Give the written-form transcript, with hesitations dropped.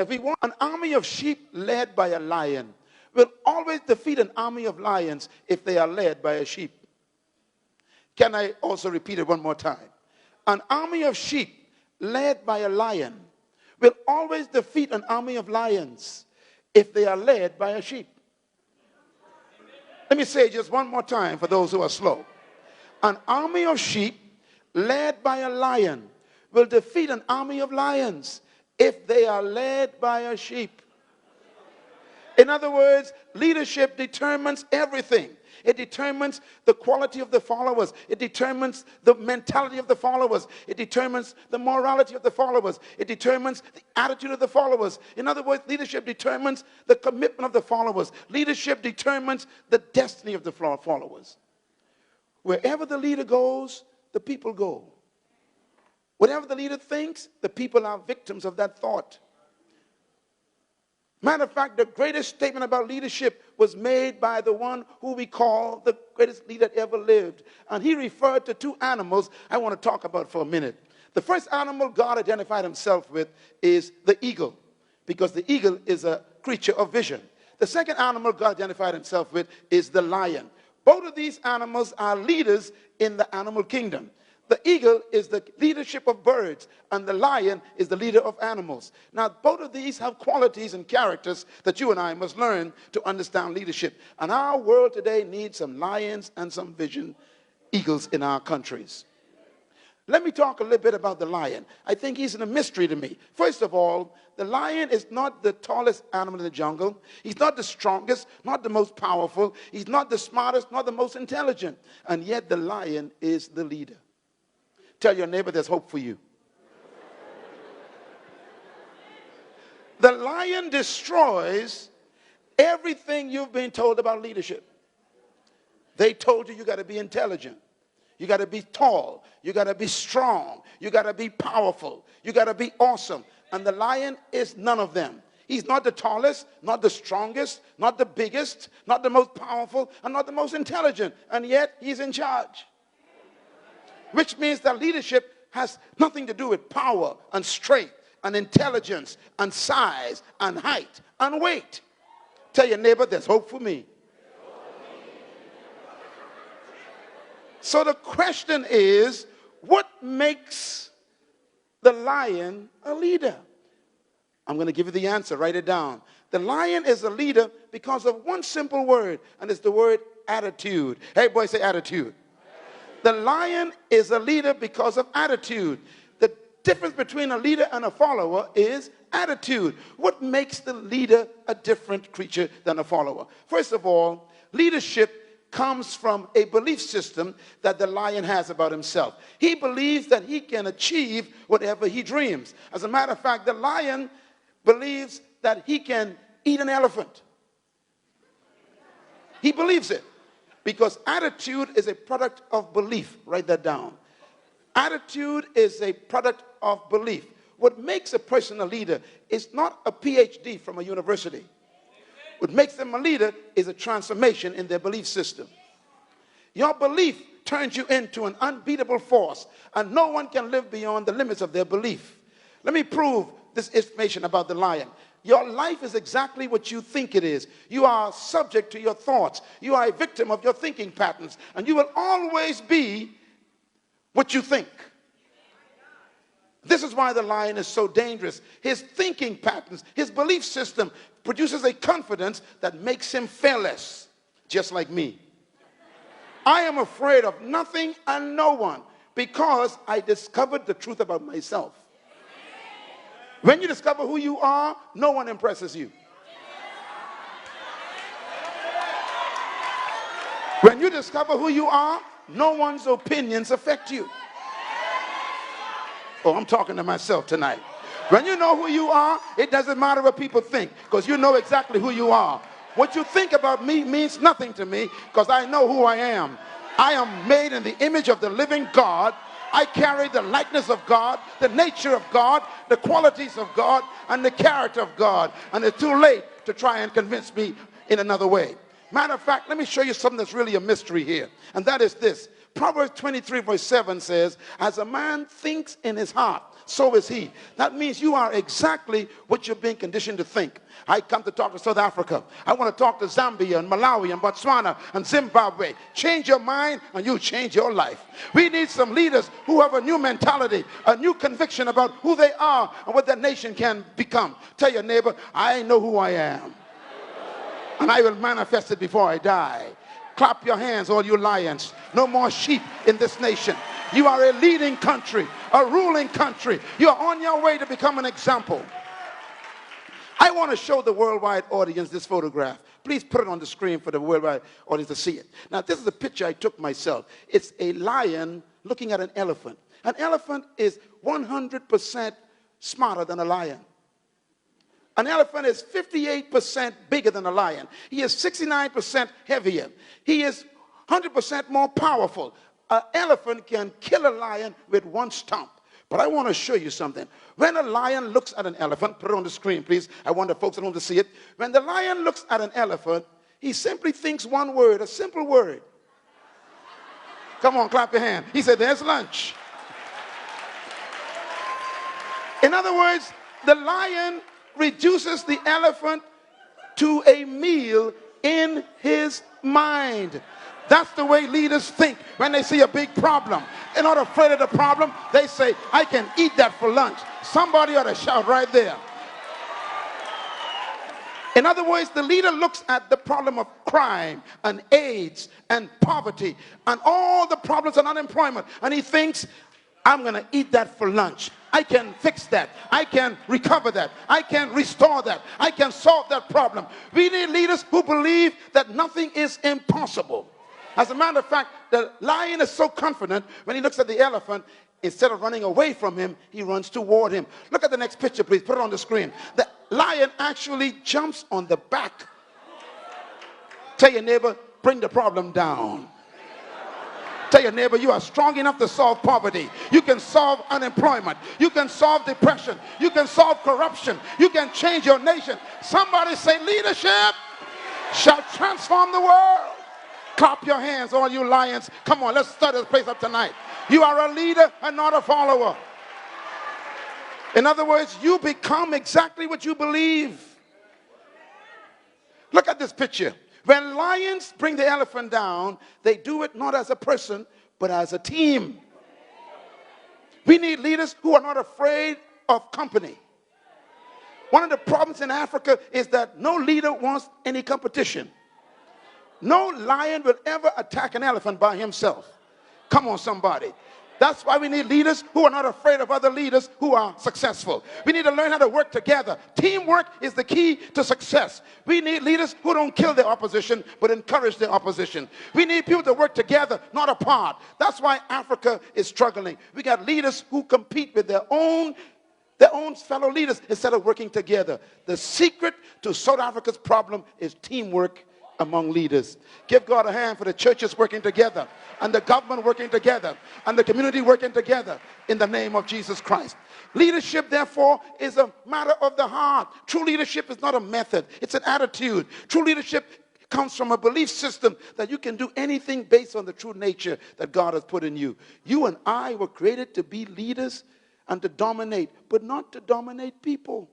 And if we want an army of sheep led by a lion, will always defeat an army of lions if they are led by a sheep. Can I also repeat it one more time? An army of sheep led by a lion will always defeat an army of lions if they are led by a sheep. Let me say it just one more time for those who are slow. An army of sheep led by a lion will defeat an army of lions if they are led by a sheep. In other words, leadership determines everything. It determines the quality of the followers. It determines the mentality of the followers. It determines the morality of the followers. It determines the attitude of the followers. In other words, leadership determines the commitment of the followers. Leadership determines the destiny of the followers. Wherever the leader goes, the people go. Whatever the leader thinks, the people are victims of that thought. Matter of fact, the greatest statement about leadership was made by the one who we call the greatest leader that ever lived. And he referred to two animals I want to talk about for a minute. The first animal God identified himself with is the eagle, because the eagle is a creature of vision. The second animal God identified himself with is the lion. Both of these animals are leaders in the animal kingdom. The eagle is the leadership of birds, and the lion is the leader of animals. Now, both of these have qualities and characters that you and I must learn to understand leadership. And our world today needs some lions and some vision eagles in our countries. Let me talk a little bit about the lion. I think he's a mystery to me. First of all, the lion is not the tallest animal in the jungle. He's not the strongest, not the most powerful. He's not the smartest, not the most intelligent. And yet the lion is the leader. Tell your neighbor there's hope for you. The lion destroys everything you've been told about leadership. They told you got to be intelligent. You got to be tall. You got to be strong. You got to be powerful. You got to be awesome. And the lion is none of them. He's not the tallest, not the strongest, not the biggest, not the most powerful, and not the most intelligent. And yet he's in charge. Which means that leadership has nothing to do with power and strength and intelligence and size and height and weight. Tell your neighbor there's hope for me. So the question is, what makes the lion a leader? I'm going to give you the answer. Write it down. The lion is a leader because of one simple word, and it's the word attitude. Hey, boy, say attitude. The lion is a leader because of attitude. The difference between a leader and a follower is attitude. What makes the leader a different creature than a follower? First of all, leadership comes from a belief system that the lion has about himself. He believes that he can achieve whatever he dreams. As a matter of fact, the lion believes that he can eat an elephant. He believes it. Because attitude is a product of belief. Write that down. Attitude is a product of belief. What makes a person a leader is not a PhD from a university. What makes them a leader is a transformation in their belief system. Your belief turns you into an unbeatable force, and no one can live beyond the limits of their belief. Let me prove this information about the lion. Your life is exactly what you think it is. You are subject to your thoughts. You are a victim of your thinking patterns. And you will always be what you think. This is why the lion is so dangerous. His thinking patterns, his belief system produces a confidence that makes him fearless, just like me. I am afraid of nothing and no one because I discovered the truth about myself. When you discover who you are, no one impresses you. When you discover who you are, no one's opinions affect you. Oh, I'm talking to myself tonight. When you know who you are, it doesn't matter what people think, because you know exactly who you are. What you think about me means nothing to me, because I know who I am. I am made in the image of the living God. I carry the likeness of God, the nature of God, the qualities of God, and the character of God. And it's too late to try and convince me in another way. Matter of fact, let me show you something that's really a mystery here. And that is this. Proverbs 23 verse 7 says, as a man thinks in his heart, so is he. That means you are exactly what you're being conditioned to think. I come to talk to South Africa. I want to talk to Zambia and Malawi and Botswana and Zimbabwe. Change your mind and you change your life. We need some leaders who have a new mentality, a new conviction about who they are and what their nation can become. Tell your neighbor, I know who I am. And I will manifest it before I die. Clap your hands, all you lions. No more sheep in this nation. You are a leading country, a ruling country. You are on your way to become an example. I want to show the worldwide audience this photograph. Please put it on the screen for the worldwide audience to see it. Now, this is a picture I took myself. It's a lion looking at an elephant. An elephant is 100% smarter than a lion. An elephant is 58% bigger than a lion. He is 69% heavier. He is 100% more powerful. An elephant can kill a lion with one stomp. But I want to show you something. When a lion looks at an elephant, put it on the screen, please. I want the folks at home to see it. When the lion looks at an elephant, he simply thinks one word, a simple word. Come on, clap your hand. He said, there's lunch. In other words, the lion reduces the elephant to a meal in his mind. That's the way leaders think when they see a big problem. They're not afraid of the problem. They say, I can eat that for lunch. Somebody ought to shout right there. In other words, the leader looks at the problem of crime and AIDS and poverty and all the problems of unemployment, and he thinks, I'm going to eat that for lunch. I can fix that. I can recover that. I can restore that. I can solve that problem. We need leaders who believe that nothing is impossible. As a matter of fact, the lion is so confident when he looks at the elephant, instead of running away from him, he runs toward him. Look at the next picture, please. Put it on the screen. The lion actually jumps on the back. Tell your neighbor, bring the problem down. Tell your neighbor, you are strong enough to solve poverty. You can solve unemployment. You can solve depression. You can solve corruption. You can change your nation. Somebody say, leadership shall transform the world. Clap your hands, all you lions. Come on, let's start this place up tonight. You are a leader and not a follower. In other words, you become exactly what you believe. Look at this picture. When lions bring the elephant down, they do it not as a person, but as a team. We need leaders who are not afraid of company. One of the problems in Africa is that no leader wants any competition. No lion will ever attack an elephant by himself. Come on, somebody. That's why we need leaders who are not afraid of other leaders who are successful. We need to learn how to work together. Teamwork is the key to success. We need leaders who don't kill their opposition, but encourage their opposition. We need people to work together, not apart. That's why Africa is struggling. We got leaders who compete with their own fellow leaders instead of working together. The secret to South Africa's problem is teamwork among leaders. Give God a hand for the churches working together and the government working together and the community working together in the name of Jesus Christ. Leadership, therefore, is a matter of the heart. True leadership is not a method. It's an attitude. True leadership comes from a belief system that you can do anything based on the true nature that God has put in you. You and I were created to be leaders and to dominate, but not to dominate people.